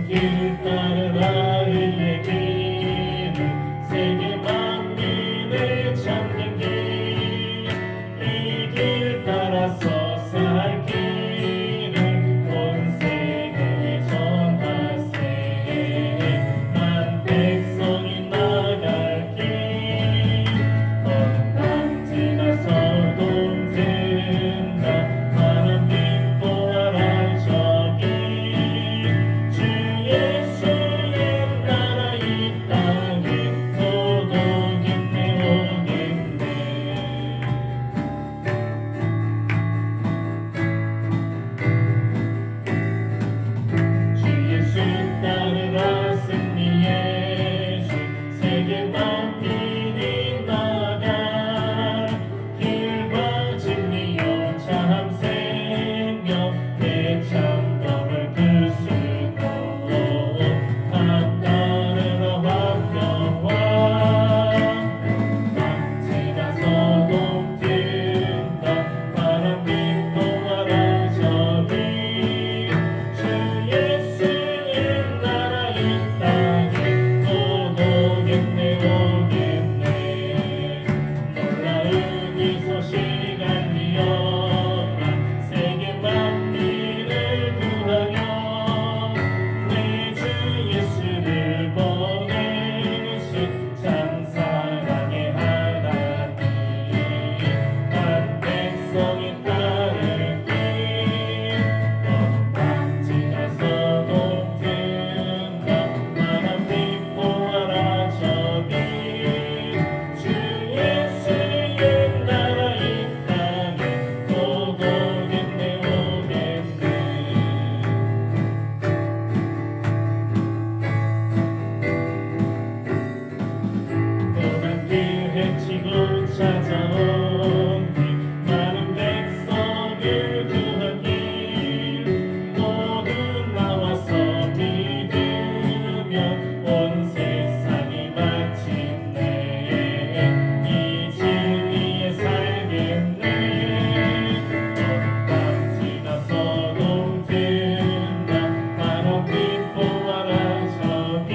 길 따라 흘리기는 세계 만민을 찾는 길, 이 길 따라서 살 길을 온 세계에 전하세. 만 백성이 나갈 길, 건당 지나서 동든다. 하나님 보아라 저기, 예수의 나라 이 땅에 오겠네 오겠네. 주 예수 따르라 승리의 주, 세계 만민이 나가 길과 진리요 참 생명 내 참감을 그 수도 다 따르라 화평과 땅 지나서 동튼다. 바람 빛보아라 저기, 주 예수의 나라 이 땅에 오겠네 오겠네. 놀라운 이 소식 알리어라. 세계 만민을 구하여 내 주 예수를 보내신 참 사랑의 하나님, 한 백성이 따를 길, 땅 지나서 동튼다. 바람 빛보아라 저기, 주 예수의 나라 이 땅에 오겠네 오겠네. 또한 그 해치고 찾아온 길, 많은 백성을 구한 길, 모두 나와서 믿으면 온 세상이 마침내 이 진리에 살겠네. 땅 지나서 동튼다. 바람 빛보아라 저기,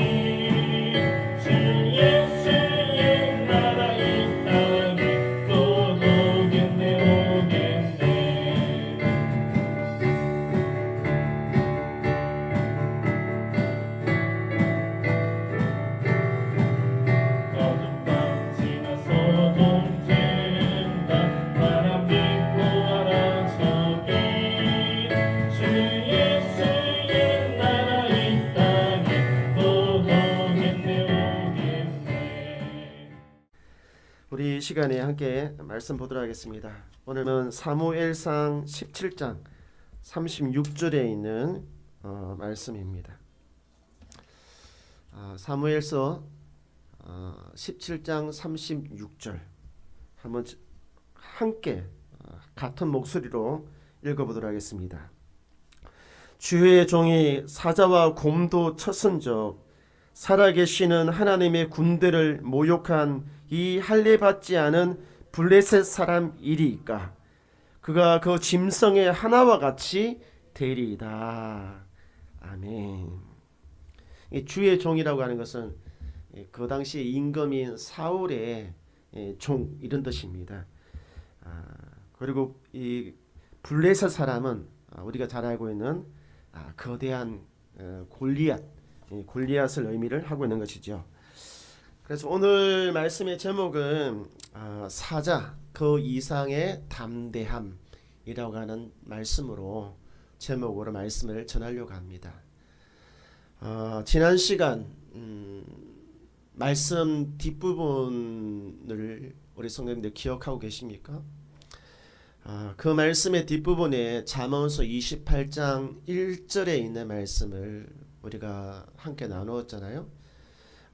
주 예수의 나라 이 땅에 오겠네 오겠네. 어둠 밤 지나서 동튼다. 바람 빛보아라 저기, 주 예수의 나라 이 땅에 오겠네 오겠네. 우리 이 시간에 함께 말씀 보도록 하겠습니다. 오늘은 사무엘상 17장 36절에 있는 말씀입니다. 사무엘서 17장 36절 한번 함께 같은 목소리로 읽어보도록 하겠습니다. 주의 종이 사자와 곰도 쳤은적 살아계시는 하나님의 군대를 모욕한 이 할례받지 않은 블레셋 사람 이리이까. 그가 그 짐승의 하나와 같이 되리이다. 아멘. 이 주의 종이라고 하는 것은 그 당시 임금인 사울의 종 이런 뜻입니다. 그리고 이 블레셋 사람은 우리가 잘 알고 있는 거대한 골리앗 이 골리앗을 의미를 하고 있는 것이죠. 그래서 오늘 말씀의 제목은 사자 그 이상의 담대함이라고 하는 말씀으로 제목으로 말씀을 전하려고 합니다. 지난 시간 말씀 뒷부분을 우리 성도님들 기억하고 계십니까? 그 말씀의 뒷부분에 잠언서 28장 1절에 있는 말씀을 우리가 함께 나누었잖아요.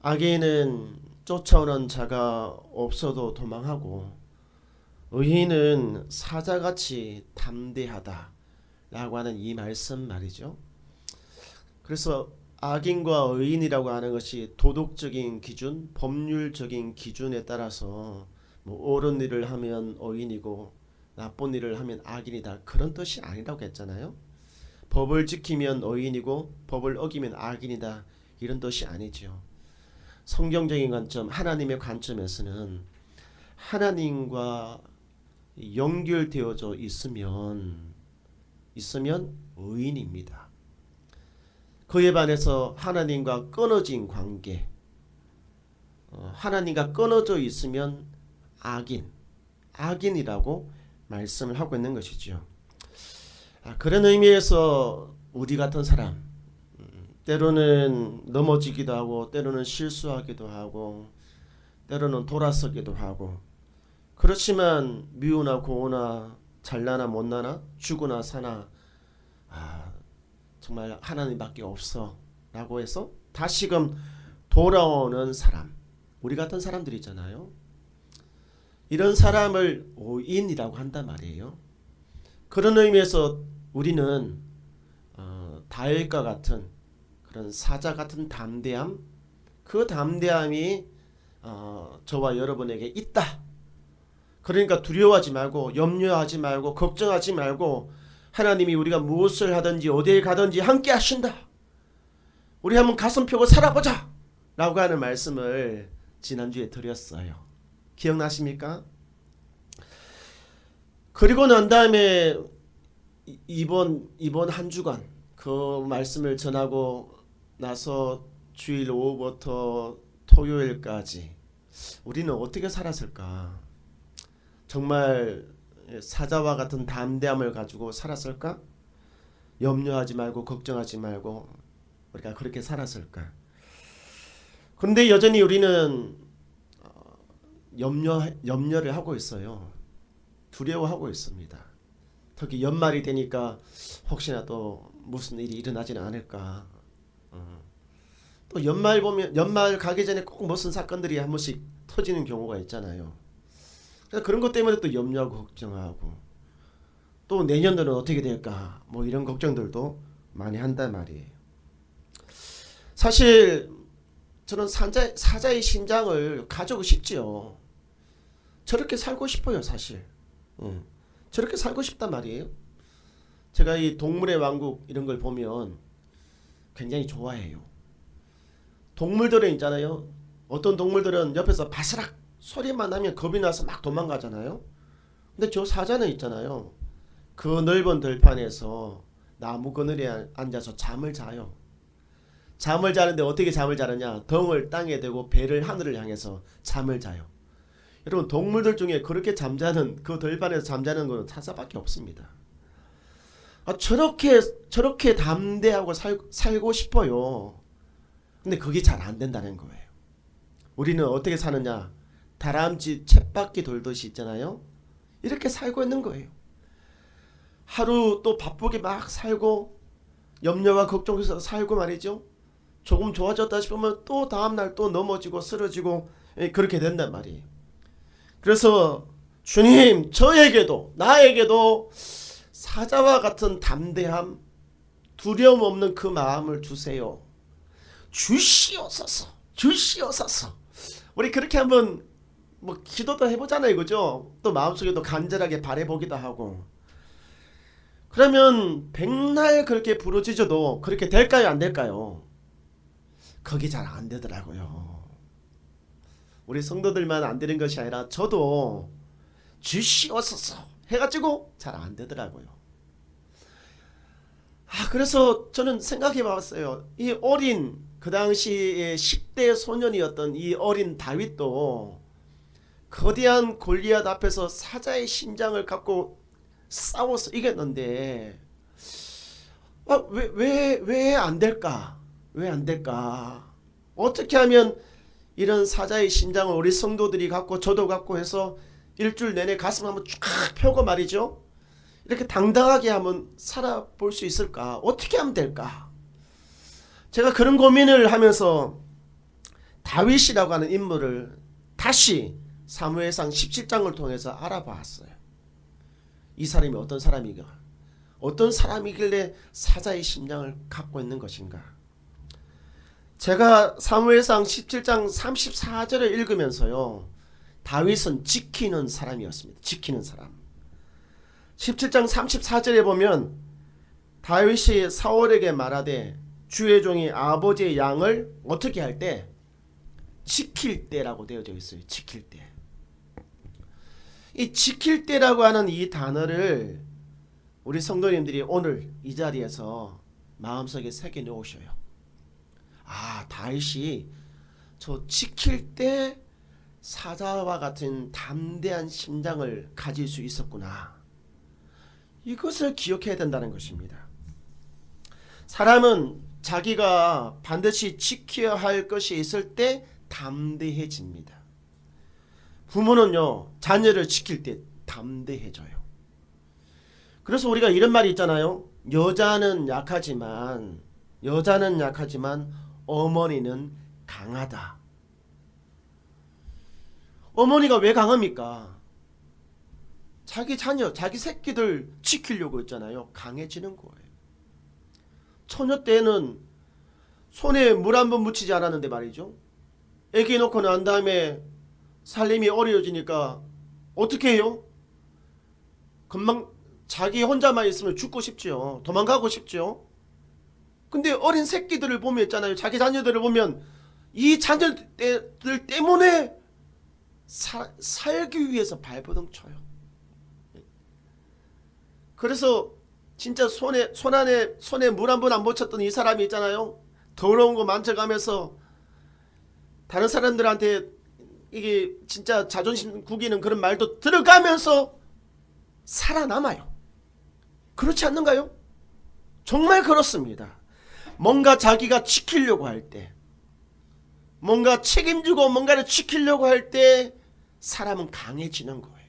악인은 쫓아오는 자가 없어도 도망하고 의인은 사자같이 담대하다 라고 하는 이 말씀 말이죠. 그래서 악인과 의인이라고 하는 것이 도덕적인 기준, 법률적인 기준에 따라서 옳은 일을 하면 의인이고 나쁜 일을 하면 악인이다, 그런 뜻이 아니라고 했잖아요. 법을 지키면 의인이고 법을 어기면 악인이다, 이런 뜻이 아니죠. 성경적인 관점, 하나님의 관점에서는 하나님과 연결되어져 있으면 의인입니다. 그에 반해서 하나님과 끊어진 관계, 하나님과 끊어져 있으면 악인이라고 말씀을 하고 있는 것이죠. 그런 의미에서 우리 같은 사람, 때로는 넘어지기도 하고 때로는 실수하기도 하고 때로는 돌아서기도 하고, 그렇지만 미우나 고우나 잘나나 못나나 죽으나 사나 정말 하나님밖에 없어 라고 해서 다시금 돌아오는 사람, 우리 같은 사람들 있잖아요. 이런 사람을 의인이라고 한단 말이에요. 그런 의미에서 우리는 다윗과 같은 그런 사자 같은 담대함, 그 담대함이 저와 여러분에게 있다. 그러니까 두려워하지 말고 염려하지 말고 걱정하지 말고 하나님이 우리가 무엇을 하든지 어디에 가든지 함께 하신다. 우리 한번 가슴 펴고 살아보자 라고 하는 말씀을 지난주에 드렸어요. 기억나십니까? 그리고 난 다음에 이번 한 주간 그 말씀을 전하고 나서 주일 오후부터 토요일까지 우리는 어떻게 살았을까? 정말 사자와 같은 담대함을 가지고 살았을까? 염려하지 말고 걱정하지 말고 우리가 그렇게 살았을까? 그런데 여전히 우리는 염려를 하고 있어요. 두려워하고 있습니다. 특히 연말이 되니까 혹시나 또 무슨 일이 일어나지는 않을까. 또 연말 가기 전에 꼭 무슨 사건들이 한 번씩 터지는 경우가 있잖아요. 그래서 그런 것 때문에 또 염려하고 걱정하고, 또 내년도는 어떻게 될까 이런 걱정들도 많이 한단 말이에요. 사실 저는 사자의 심장을 가지고 싶지요. 저렇게 살고 싶어요, 사실. 저렇게 살고 싶단 말이에요. 제가 이 동물의 왕국 이런 걸 보면 굉장히 좋아해요. 동물들은 있잖아요. 어떤 동물들은 옆에서 바스락 소리만 나면 겁이 나서 막 도망가잖아요. 근데 저 사자는 있잖아요. 그 넓은 들판에서 나무 그늘에 앉아서 잠을 자요. 잠을 자는데 어떻게 잠을 자느냐? 덩을 땅에 대고 배를 하늘을 향해서 잠을 자요. 여러분, 동물들 중에 그렇게 잠자는, 그 들판에서 잠자는 것은 사자밖에 없습니다. 저렇게 담대하고 살고 싶어요. 근데 그게 잘 안 된다는 거예요. 우리는 어떻게 사느냐? 다람쥐 쳇바퀴 돌듯이 있잖아요. 이렇게 살고 있는 거예요. 하루 또 바쁘게 막 살고 염려와 걱정에서 살고 말이죠. 조금 좋아졌다 싶으면 또 다음날 또 넘어지고 쓰러지고 그렇게 된단 말이에요. 그래서 주님, 저에게도 나에게도 사자와 같은 담대함, 두려움 없는 그 마음을 주세요. 주시옵소서. 우리 그렇게 한번 기도도 해보잖아요, 그죠? 또 마음속에도 간절하게 바라보기도 하고. 그러면 백날 그렇게 부르짖어도 그렇게 될까요, 안 될까요? 그게 잘 안 되더라고요. 우리 성도들만 안 되는 것이 아니라 저도 주시옵소서 해가지고 잘 안 되더라고요. 그래서 저는 생각해 봤어요. 이 어린 그 당시에 10대 소년이었던 이 어린 다윗도 거대한 골리앗 앞에서 사자의 심장을 갖고 싸워서 이겼는데 왜 안 될까? 왜 안 될까? 어떻게 하면 이런 사자의 심장을 우리 성도들이 갖고 저도 갖고 해서 일주일 내내 가슴 한번 쫙 펴고 말이죠. 이렇게 당당하게 한번 살아볼 수 있을까? 어떻게 하면 될까? 제가 그런 고민을 하면서 다윗이라고 하는 인물을 다시 사무엘상 17장을 통해서 알아봤어요. 이 사람이 어떤 사람이가? 어떤 사람이길래 사자의 심장을 갖고 있는 것인가? 제가 사무엘상 17장 34절을 읽으면서요. 다윗은 지키는 사람이었습니다. 지키는 사람. 17장 34절에 보면 다윗이 사울에게 말하되 주의 종이 아버지의 양을 어떻게 할 때? 지킬 때라고 되어져 있어요. 지킬 때. 이 지킬 때라고 하는 이 단어를 우리 성도님들이 오늘 이 자리에서 마음속에 새겨 놓으셔요. 다윗이 저 지킬 때 사자와 같은 담대한 심장을 가질 수 있었구나. 이것을 기억해야 된다는 것입니다. 사람은 자기가 반드시 지켜야 할 것이 있을 때 담대해집니다. 부모는요, 자녀를 지킬 때 담대해져요. 그래서 우리가 이런 말이 있잖아요. 여자는 약하지만 어머니는 강하다. 어머니가 왜 강합니까? 자기 자녀, 자기 새끼들 지키려고 했잖아요. 강해지는 거예요. 처녀 때는 손에 물 한 번 묻히지 않았는데 말이죠. 애기 놓고 난 다음에 살림이 어려워지니까 어떻게 해요? 금방 자기 혼자만 있으면 죽고 싶지요. 도망가고 싶죠. 근데 어린 새끼들을 보면 있잖아요. 자기 자녀들을 보면 이 자녀들 때문에 살기 위해서 발버둥 쳐요. 그래서 진짜 손에 물 한 번 안 묻혔던 이 사람이 있잖아요. 더러운 거 만져가면서 다른 사람들한테 이게 진짜 자존심 구기는 그런 말도 들어가면서 살아남아요. 그렇지 않는가요? 정말 그렇습니다. 뭔가 자기가 지키려고 할 때, 뭔가 책임지고 뭔가를 지키려고 할 때 사람은 강해지는 거예요.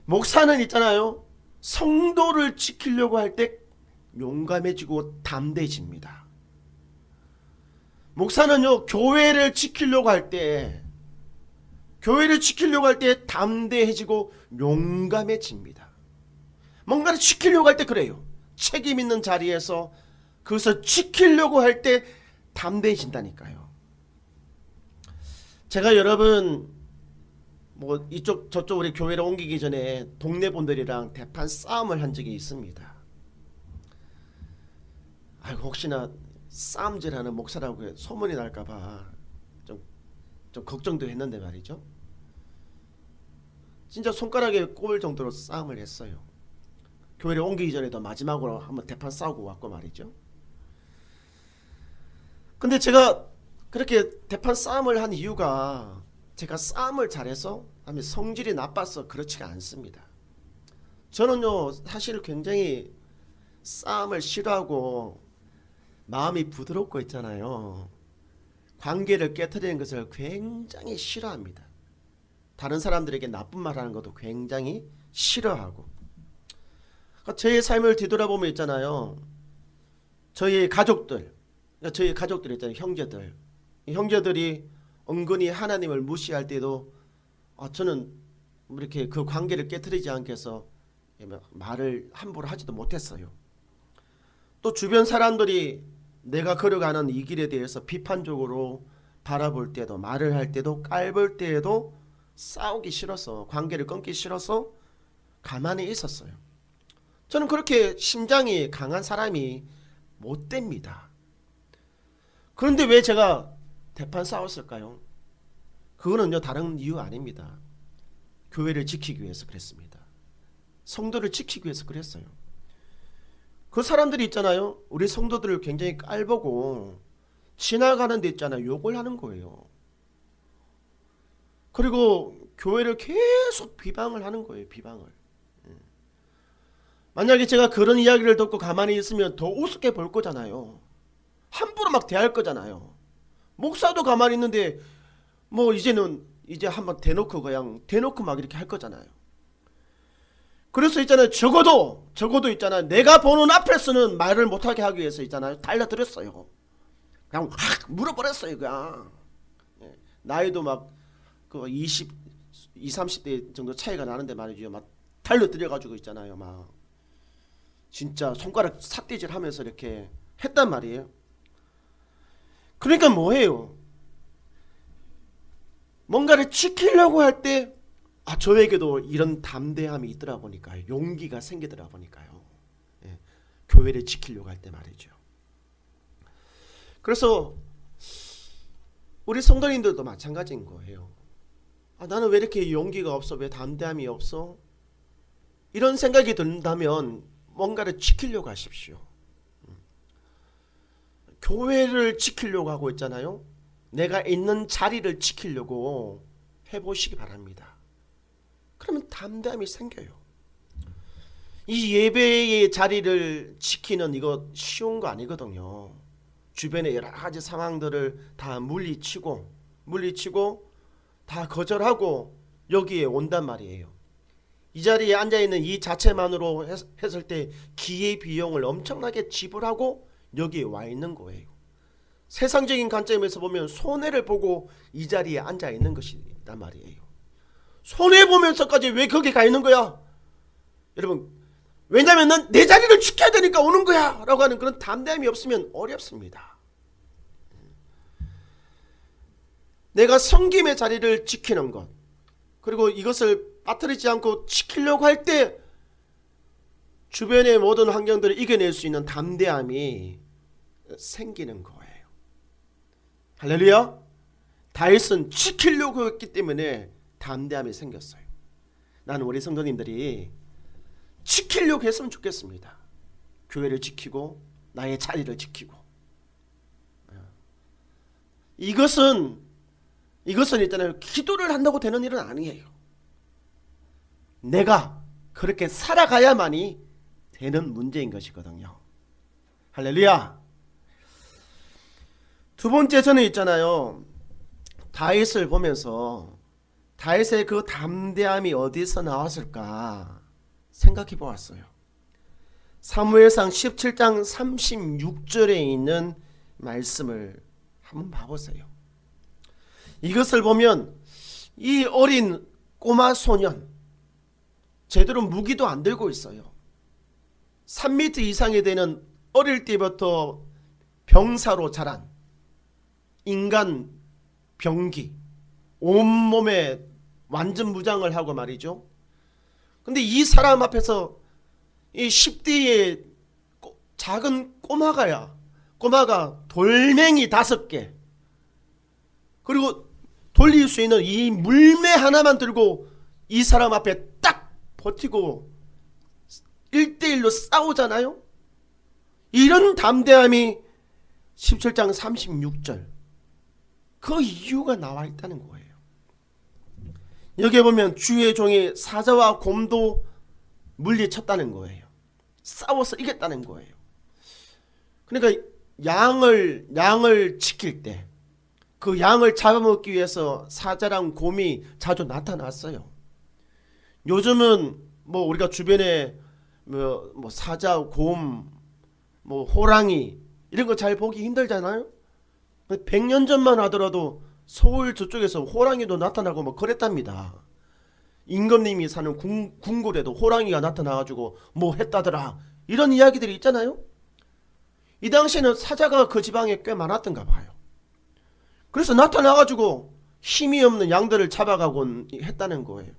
목사는 있잖아요. 성도를 지키려고 할 때 용감해지고 담대해집니다. 목사는요, 교회를 지키려고 할 때 담대해지고 용감해집니다. 뭔가를 지키려고 할 때 그래요. 책임 있는 자리에서 그것을 지키려고 할 때 담대해진다니까요. 제가 여러분 이쪽 저쪽 우리 교회로 옮기기 전에 동네 분들이랑 대판 싸움을 한 적이 있습니다. 혹시나 싸움질하는 목사라고 소문이 날까봐 좀 걱정도 했는데 말이죠. 진짜 손가락에 꼽을 정도로 싸움을 했어요. 교회를 옮기기 전에도 마지막으로 한번 대판 싸우고 왔고 말이죠. 근데 제가 그렇게 대판 싸움을 한 이유가 제가 싸움을 잘해서 아니면 성질이 나빠서 그렇지가 않습니다. 저는요, 사실 굉장히 싸움을 싫어하고 마음이 부드럽고 있잖아요. 관계를 깨트리는 것을 굉장히 싫어합니다. 다른 사람들에게 나쁜 말 하는 것도 굉장히 싫어하고. 그러니까 저의 삶을 뒤돌아보면 있잖아요. 저희 가족들 있잖아요. 형제들. 이 형제들이 은근히 하나님을 무시할 때도 저는 이렇게 그 관계를 깨트리지 않게 해서 말을 함부로 하지도 못했어요. 또 주변 사람들이 내가 걸어가는 이 길에 대해서 비판적으로 바라볼 때도, 말을 할 때도, 깔볼 때에도 싸우기 싫어서, 관계를 끊기 싫어서 가만히 있었어요. 저는 그렇게 심장이 강한 사람이 못 됩니다. 그런데 왜 제가 대판 싸웠을까요? 그거는요, 다른 이유 아닙니다. 교회를 지키기 위해서 그랬습니다. 성도를 지키기 위해서 그랬어요. 그 사람들이 있잖아요. 우리 성도들을 굉장히 깔보고 지나가는 데 있잖아요. 욕을 하는 거예요. 그리고 교회를 계속 비방을 하는 거예요. 비방을. 만약에 제가 그런 이야기를 듣고 가만히 있으면 더 우습게 볼 거잖아요. 함부로 막 대할 거잖아요. 목사도 가만히 있는데 뭐 이제는 이제 한번 대놓고 그냥 대놓고 막 이렇게 할 거잖아요. 그래서 있잖아요. 적어도 있잖아요. 내가 보는 앞에서는 말을 못하게 하기 위해서 있잖아요. 달라들었어요. 그냥 확 물어버렸어요. 그냥. 나이도 막 그 20, 30대 정도 차이가 나는데 말이죠. 막 달라들여가지고 있잖아요. 막 진짜 손가락 삿대질 하면서 이렇게 했단 말이에요. 그러니까 뭐예요? 뭔가를 지키려고 할 때 저에게도 이런 담대함이 있더라 보니까요. 용기가 생기더라 보니까요. 교회를 지키려고 할 때 말이죠. 그래서 우리 성도님들도 마찬가지인 거예요. 나는 왜 이렇게 용기가 없어? 왜 담대함이 없어? 이런 생각이 든다면 뭔가를 지키려고 하십시오. 교회를 지키려고 하고 있잖아요. 내가 있는 자리를 지키려고 해보시기 바랍니다. 그러면 담대함이 생겨요. 이 예배의 자리를 지키는 이거 쉬운 거 아니거든요. 주변의 여러 가지 상황들을 다 물리치고 다 거절하고 여기에 온단 말이에요. 이 자리에 앉아있는 이 자체만으로 했을 때 기회 비용을 엄청나게 지불하고 여기에 와 있는 거예요. 세상적인 관점에서 보면 손해를 보고 이 자리에 앉아있는 것이란 말이에요. 손해보면서까지 왜 거기 가 있는 거야? 여러분, 왜냐면 난 내 자리를 지켜야 되니까 오는 거야 라고 하는 그런 담대함이 없으면 어렵습니다. 내가 섬김의 자리를 지키는 것, 그리고 이것을 빠뜨리지 않고 지키려고 할 때 주변의 모든 환경들을 이겨낼 수 있는 담대함이 생기는 거예요. 할렐루야. 다윗은 지키려고 했기 때문에 담대함이 생겼어요. 나는 우리 성도님들이 지키려고 했으면 좋겠습니다. 교회를 지키고 나의 자리를 지키고. 이것은 있잖아요. 기도를 한다고 되는 일은 아니에요. 내가 그렇게 살아가야만이 되는 문제인 것이거든요. 할렐루야. 두 번째, 저는 있잖아요. 다윗을 보면서 다윗의 그 담대함이 어디서 나왔을까 생각해 보았어요. 사무엘상 17장 36절에 있는 말씀을 한번 봐보세요. 이것을 보면 이 어린 꼬마 소년, 제대로 무기도 안 들고 있어요. 3m 이상이 되는 어릴 때부터 병사로 자란 인간 병기, 온몸에 완전 무장을 하고 말이죠. 근데 이 사람 앞에서 이 10대의 작은 꼬마가 돌멩이 5개, 그리고 돌릴 수 있는 이 물매 하나만 들고 이 사람 앞에 딱 버티고 1대1로 싸우잖아요. 이런 담대함이 17장 36절 그 이유가 나와 있다는 거예요. 여기에 보면 주의 종이 사자와 곰도 물리쳤다는 거예요. 싸워서 이겼다는 거예요. 그러니까 양을 지킬 때 그 양을 잡아먹기 위해서 사자랑 곰이 자주 나타났어요. 요즘은 뭐 우리가 주변에 뭐 사자, 곰, 뭐 호랑이 이런 거 잘 보기 힘들잖아요. 100년 전만 하더라도 서울 저쪽에서 호랑이도 나타나고 뭐 그랬답니다. 임금님이 사는 궁궐에도 호랑이가 나타나가지고 뭐 했다더라, 이런 이야기들이 있잖아요. 이 당시에는 사자가 그 지방에 꽤 많았던가 봐요. 그래서 나타나가지고 힘이 없는 양들을 잡아가곤 했다는 거예요.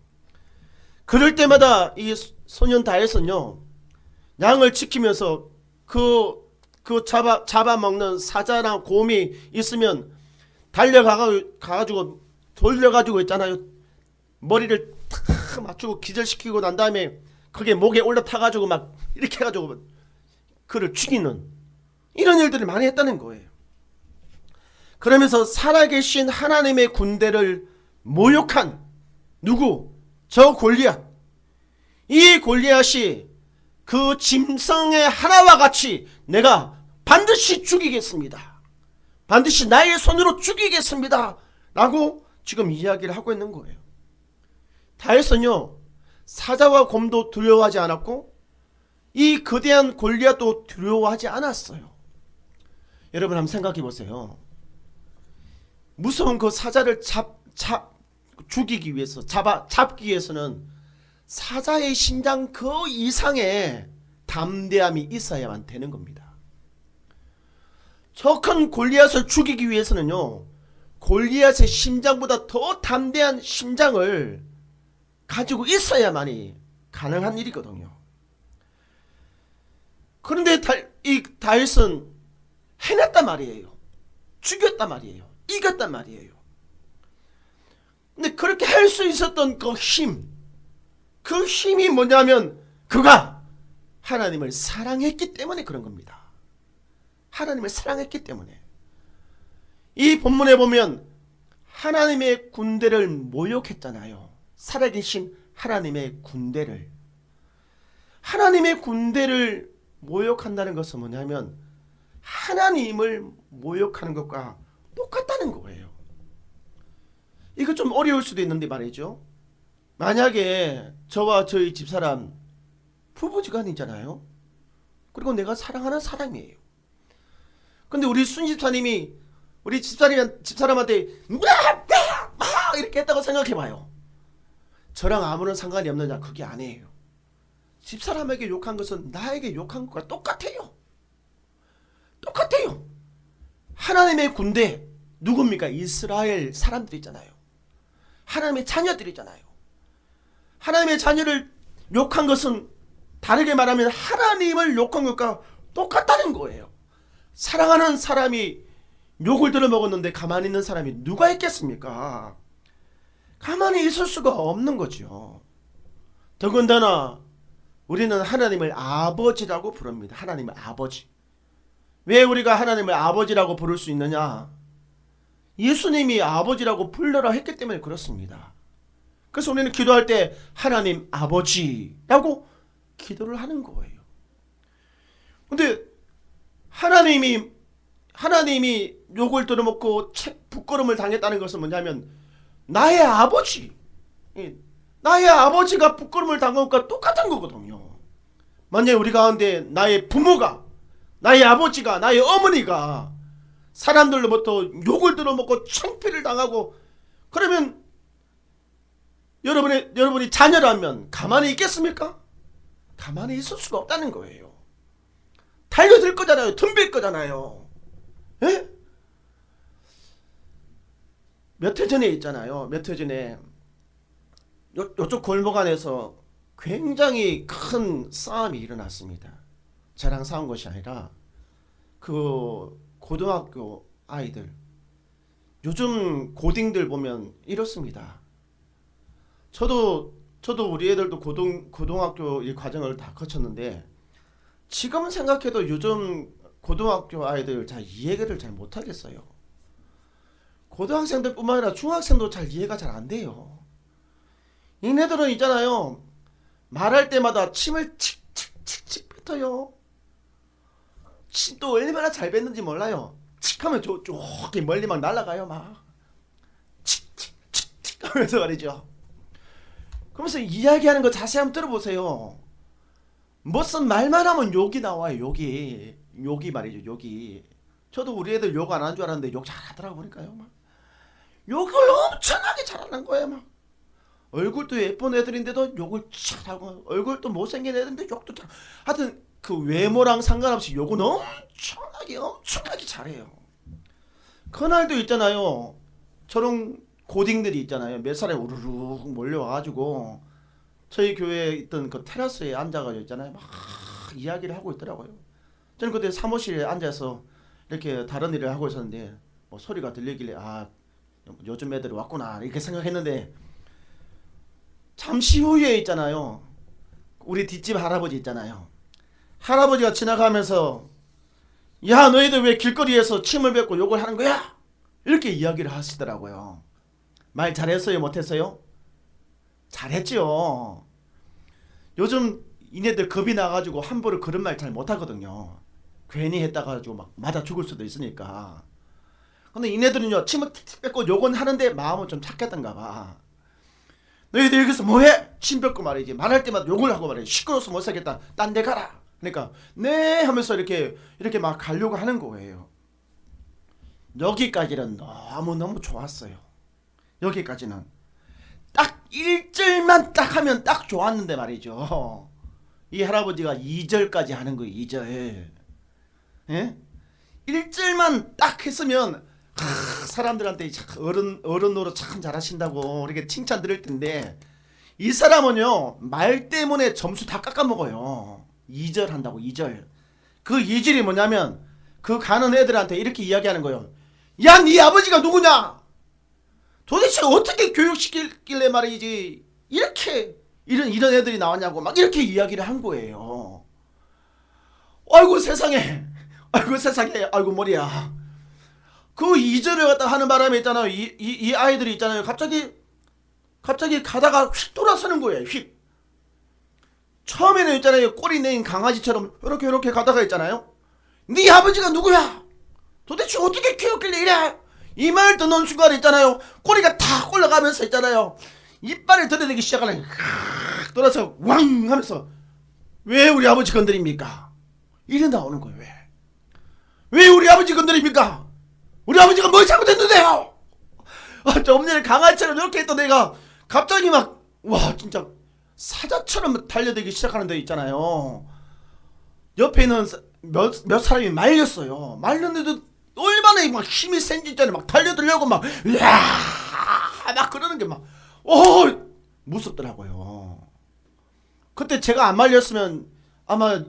그럴 때마다 이 소년 다윗은요, 양을 지키면서 그 잡아먹는 사자나 곰이 있으면 달려가가지고 돌려가지고 있잖아요. 머리를 탁 맞추고 기절시키고 난 다음에 그게 목에 올라타가지고 막 이렇게 해가지고 그를 죽이는 이런 일들을 많이 했다는 거예요. 그러면서 살아계신 하나님의 군대를 모욕한 누구? 저 골리앗. 이 골리앗이 그 짐승의 하나와 같이 내가 반드시 죽이겠습니다. 반드시 나의 손으로 죽이겠습니다. 라고 지금 이야기를 하고 있는 거예요. 다윗은요, 사자와 곰도 두려워하지 않았고 이 거대한 골리앗도 두려워하지 않았어요. 여러분 한번 생각해 보세요. 무서운 그 사자를 죽이기 위해서 잡기 위해서는 사자의 심장 그 이상의 담대함이 있어야만 되는 겁니다. 저 큰 골리앗을 죽이기 위해서는요, 골리앗의 심장보다 더 담대한 심장을 가지고 있어야만이 가능한 일이거든요. 그런데 이 다윗은 해냈단 말이에요. 죽였단 말이에요. 이겼단 말이에요. 근데 그렇게 할 수 있었던 그 힘이 뭐냐면 그가 하나님을 사랑했기 때문에 그런 겁니다. 하나님을 사랑했기 때문에. 이 본문에 보면 하나님의 군대를 모욕했잖아요. 살아계신 하나님의 군대를. 하나님의 군대를 모욕한다는 것은 뭐냐면 하나님을 모욕하는 것과 똑같다는 거예요. 이거 좀 어려울 수도 있는데 말이죠. 만약에 저와 저희 집사람 부부지간이잖아요. 그리고 내가 사랑하는 사람이에요. 근데 우리 순 집사님이 우리 집사람한테 이렇게 했다고 생각해봐요. 저랑 아무런 상관이 없느냐? 그게 아니에요. 집사람에게 욕한 것은 나에게 욕한 것과 똑같아요. 똑같아요. 하나님의 군대 누굽니까? 이스라엘 사람들 있잖아요. 하나님의 자녀들이잖아요. 하나님의 자녀를 욕한 것은 다르게 말하면 하나님을 욕한 것과 똑같다는 거예요. 사랑하는 사람이 욕을 들어먹었는데 가만히 있는 사람이 누가 있겠습니까? 가만히 있을 수가 없는 거죠. 더군다나 우리는 하나님을 아버지라고 부릅니다. 하나님의 아버지. 왜 우리가 하나님을 아버지라고 부를 수 있느냐? 예수님이 아버지라고 불러라 했기 때문에 그렇습니다. 그래서 우리는 기도할 때 하나님 아버지라고 기도를 하는 거예요. 근데 하나님이 욕을 들어먹고 부끄러움을 당했다는 것은 뭐냐면 나의 아버지, 나의 아버지가 부끄러움을 당한 것과 똑같은 거거든요. 만약에 우리 가운데 나의 부모가, 나의 아버지가, 나의 어머니가 사람들로부터 욕을 들어먹고 창피를 당하고 그러면 여러분이 자녀라면 가만히 있겠습니까? 가만히 있을 수가 없다는 거예요. 달려들 거잖아요. 덤빌 거잖아요. 예? 몇 해 전에 있잖아요. 몇 해 전에 요쪽 골목 안에서 굉장히 큰 싸움이 일어났습니다. 저랑 싸운 것이 아니라 그 고등학교 아이들, 요즘 고딩들 보면 이렇습니다. 저도 우리 애들도 고등학교 이 과정을 다 거쳤는데 지금 생각해도 요즘 고등학교 아이들 잘 이해를 잘 못하겠어요. 고등학생들 뿐만 아니라 중학생도 잘 이해가 잘 안 돼요. 얘네들은 있잖아요. 말할 때마다 침을 칙칙칙칙 뱉어요. 침도 얼마나 잘 뱉는지 몰라요. 칙 하면 저기 멀리 막 날아가요. 막 칙칙칙칙 하면서 말이죠. 그러면서 이야기하는 거 자세히 한번 들어보세요. 무슨 말만 하면 욕이 나와요. 욕이 말이죠. 욕이. 저도 우리 애들 욕 안 하는 줄 알았는데 욕 잘하더라고 보니까요. 막 욕을 엄청나게 잘하는 거예요. 막 얼굴도 예쁜 애들인데도 욕을 잘하고 얼굴도 못생긴 애들인데 욕도 잘. 하여튼 그 외모랑 상관없이 욕은 엄청나게 잘해요. 그날도 있잖아요. 저런 고딩들이 있잖아요. 몇 살에 우르르 몰려와가지고 저희 교회에 있던 그 테라스에 앉아가지고 있잖아요. 막 이야기를 하고 있더라고요. 저는 그때 사무실에 앉아서 이렇게 다른 일을 하고 있었는데 뭐 소리가 들리길래 아 요즘 애들이 왔구나 이렇게 생각했는데 잠시 후에 있잖아요. 우리 뒷집 할아버지 있잖아요. 할아버지가 지나가면서 야 너희들 왜 길거리에서 침을 뱉고 욕을 하는 거야? 이렇게 이야기를 하시더라고요. 말 잘했어요 못했어요? 잘했죠. 요즘 이네들 겁이 나가지고 함부로 그런 말 잘 못하거든요. 괜히 했다가 가지고 막 맞아 죽을 수도 있으니까. 근데 이네들은요 침을 틱틱 뱉고 욕은 하는데 마음은 좀 착했던가 봐. 너희들 여기서 뭐해? 침 뱉고 말이지. 말할 때마다 욕을 하고 말이지. 시끄러워서 못 살겠다. 딴 데 가라. 그러니까 네 하면서 이렇게 막 가려고 하는 거예요. 여기까지는 너무너무 좋았어요. 여기까지는 딱 1절만 딱 하면 딱 좋았는데 말이죠. 이 할아버지가 2절까지 하는 거예요. 2절. 예? 1절만 딱 했으면 사람들한테 어른으로 참 잘하신다고 이렇게 칭찬 드릴 텐데 이 사람은요 말 때문에 점수 다 깎아먹어요. 2절 한다고 2절. 그 2절이 뭐냐면 그 가는 애들한테 이렇게 이야기하는 거예요. 야 네 아버지가 누구냐? 도대체 어떻게 교육시킬길래 말이지 이렇게 이런 애들이 나왔냐고 막 이렇게 이야기를 한 거예요. 아이고 세상에 아이고 머리야. 그 2절을 갖다 하는 바람에 있잖아요. 이 아이들이 있잖아요. 갑자기 가다가 휙 돌아서는 거예요. 휙. 처음에는 있잖아요. 꼬리 내린 강아지처럼 이렇게 가다가 있잖아요. 네 아버지가 누구야? 도대체 어떻게 키웠길래 이래? 이 말 듣는 순간에 있잖아요. 꼬리가 탁 올라가면서 있잖아요. 이빨을 들여대기 시작하는 돌아서 왕 하면서 왜 우리 아버지 건드립니까? 이래 나오는 거예요. 왜 우리 아버지 건드립니까? 우리 아버지가 뭘 잘못했는데요? 좀 전에 강아지처럼 이렇게 했던 내가 갑자기 막 와 진짜 사자처럼 달려들기 시작하는 데 있잖아요. 옆에 있는 몇 사람이 말렸어요. 말렸는데도 얼마나 막 힘이 센지잖아요. 막 달려들려고 막 그러는 게 막 무섭더라고요. 그때 제가 안 말렸으면 아마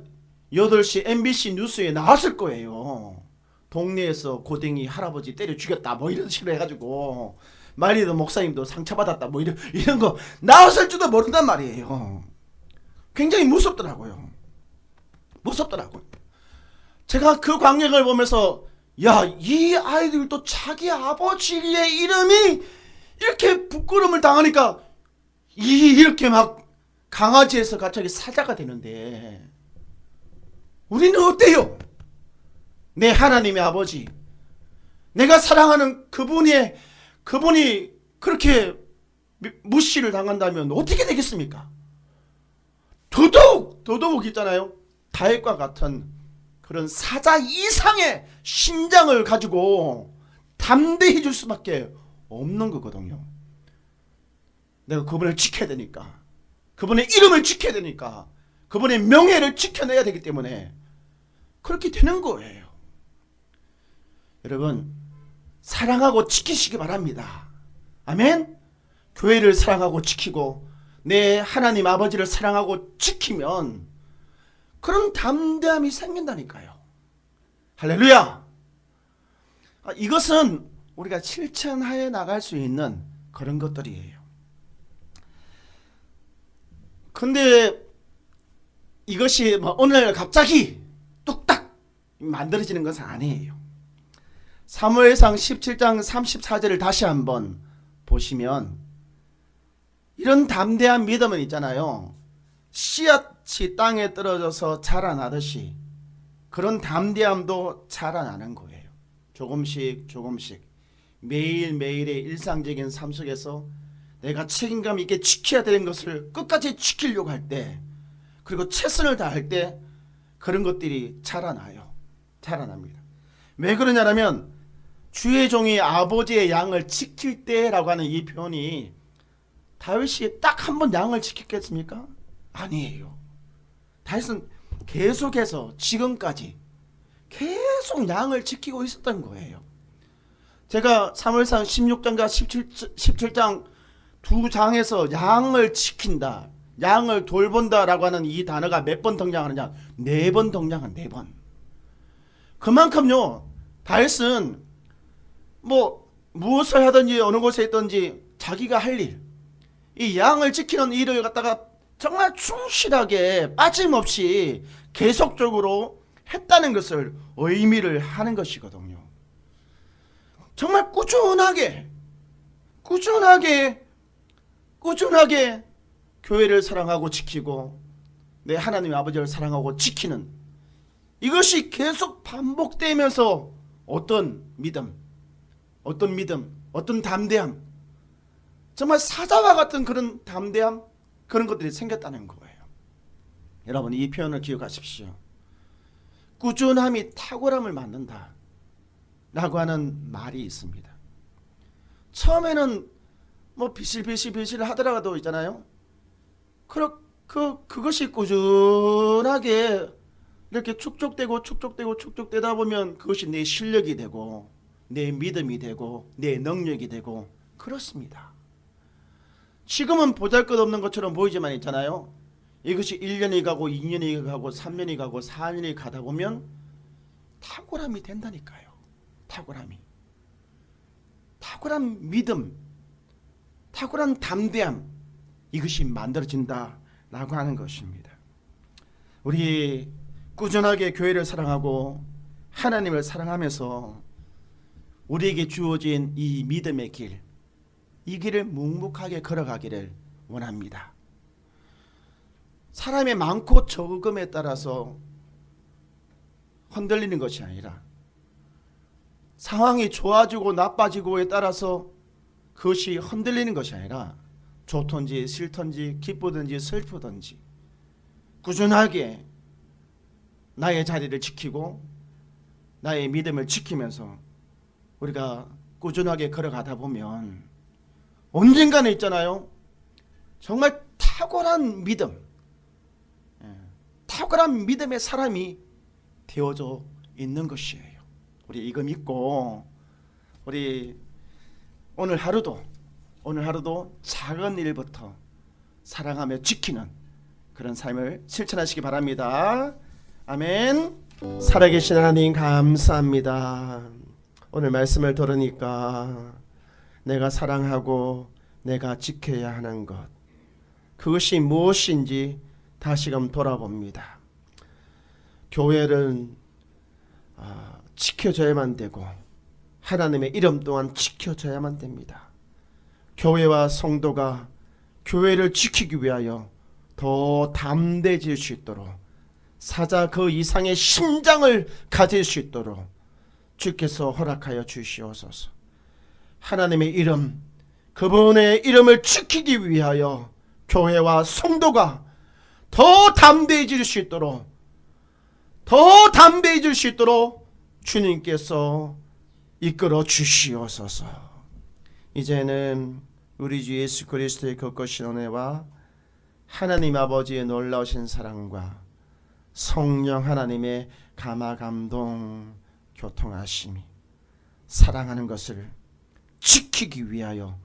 8시 MBC 뉴스에 나왔을 거예요. 동네에서 고댕이 할아버지 때려 죽였다 뭐 이런 식으로 해가지고 말리던 목사님도 상처받았다 뭐 이런 거 나왔을 줄도 모른단 말이에요. 굉장히 무섭더라고요. 제가 그 광경을 보면서 야 이 아이들도 자기 아버지의 이름이 이렇게 부끄러움을 당하니까 이렇게 막 강아지에서 갑자기 사자가 되는데 우리는 어때요? 내 하나님의 아버지, 내가 사랑하는 그분이 그렇게 무시를 당한다면 어떻게 되겠습니까? 더더욱 있잖아요. 다윗과 같은 그런 사자 이상의 심장을 가지고 담대히 줄 수밖에 없는 거거든요. 내가 그분을 지켜야 되니까, 그분의 이름을 지켜야 되니까, 그분의 명예를 지켜내야 되기 때문에 그렇게 되는 거예요. 여러분 사랑하고 지키시기 바랍니다. 아멘. 교회를 사랑하고 지키고 내 하나님 아버지를 사랑하고 지키면 그런 담대함이 생긴다니까요. 할렐루야. 이것은 우리가 실천하여 나갈 수 있는 그런 것들이에요. 근데 이것이 오늘 갑자기 뚝딱 만들어지는 것은 아니에요. 사무엘상 17장 34절을 다시 한번 보시면 이런 담대한 믿음은 있잖아요. 씨앗이 땅에 떨어져서 자라나듯이 그런 담대함도 자라나는 거예요. 조금씩 매일매일의 일상적인 삶 속에서 내가 책임감 있게 지켜야 되는 것을 끝까지 지키려고 할 때, 그리고 최선을 다할 때 그런 것들이 자라납니다. 왜 그러냐면 주의 종이 아버지의 양을 지킬 때라고 하는 이 표현이 다윗이 딱 한 번 양을 지켰겠습니까? 아니에요. 다윗은 계속해서 지금까지 계속 양을 지키고 있었던 거예요. 제가 사무엘상 16장과 17장 두 장에서 양을 지킨다, 양을 돌본다라고 하는 이 단어가 몇 번 등장하느냐? 4번 등장한 4번. 그만큼요 다윗은 무엇을 하든지 어느 곳에 있든지 자기가 할 일, 이 양을 지키는 일을 갖다가 정말 충실하게 빠짐없이 계속적으로 했다는 것을 의미를 하는 것이거든요. 정말 꾸준하게 교회를 사랑하고 지키고 내 하나님 아버지를 사랑하고 지키는 이것이 계속 반복되면서 어떤 믿음, 어떤 담대함, 정말 사자와 같은 그런 담대함, 그런 것들이 생겼다는 거예요. 여러분, 이 표현을 기억하십시오. 꾸준함이 탁월함을 만든다 라고 하는 말이 있습니다. 처음에는 뭐 비실비실 하더라도 있잖아요. 그것이 꾸준하게 이렇게 축적되다 보면 그것이 내 실력이 되고 내 믿음이 되고 내 능력이 되고 그렇습니다. 지금은 보잘것없는 것처럼 보이지만 있잖아요. 이것이 1년이 가고 2년이 가고 3년이 가고 4년이 가다 보면 탁월함이 된다니까요. 탁월한 믿음, 탁월한 담대함, 이것이 만들어진다라고 하는 것입니다. 우리 꾸준하게 교회를 사랑하고 하나님을 사랑하면서 우리에게 주어진 이 믿음의 길, 이 길을 묵묵하게 걸어가기를 원합니다. 사람의 많고 적음에 따라서 흔들리는 것이 아니라 상황이 좋아지고 나빠지고에 따라서 그것이 흔들리는 것이 아니라 좋든지 싫든지 기쁘든지 슬프든지 꾸준하게 나의 자리를 지키고 나의 믿음을 지키면서 우리가 꾸준하게 걸어가다 보면 언젠가는 있잖아요. 정말 탁월한 믿음, 탁월한 믿음의 사람이 되어져 있는 것이에요. 우리 이거 믿고 우리 오늘 하루도 작은 일부터 사랑하며 지키는 그런 삶을 실천하시기 바랍니다. 아멘. 살아계신 하나님 감사합니다. 오늘 말씀을 들으니까 내가 사랑하고 내가 지켜야 하는 것, 그것이 무엇인지 다시금 돌아봅니다. 교회는 지켜져야만 되고 하나님의 이름 또한 지켜져야만 됩니다. 교회와 성도가 교회를 지키기 위하여 더 담대해질 수 있도록 사자 그 이상의 심장을 가질 수 있도록 주께서 허락하여 주시옵소서. 하나님의 이름, 그분의 이름을 지키기 위하여 교회와 성도가 더 담대해질 수 있도록 주님께서 이끌어 주시옵소서. 이제는 우리 주 예수 그리스도의 거룩하신 은혜와 하나님 아버지의 놀라우신 사랑과 성령 하나님의 감화 감동 교통하심이 사랑하는 것을 지키기 위하여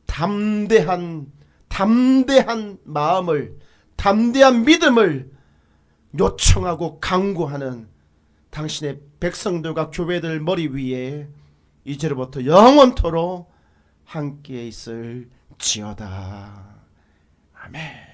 담대한 마음을, 담대한 믿음을 요청하고 강구하는 당신의 백성들과 교회들 머리 위에 이제로부터 영원토록 함께 있을지어다. 아멘.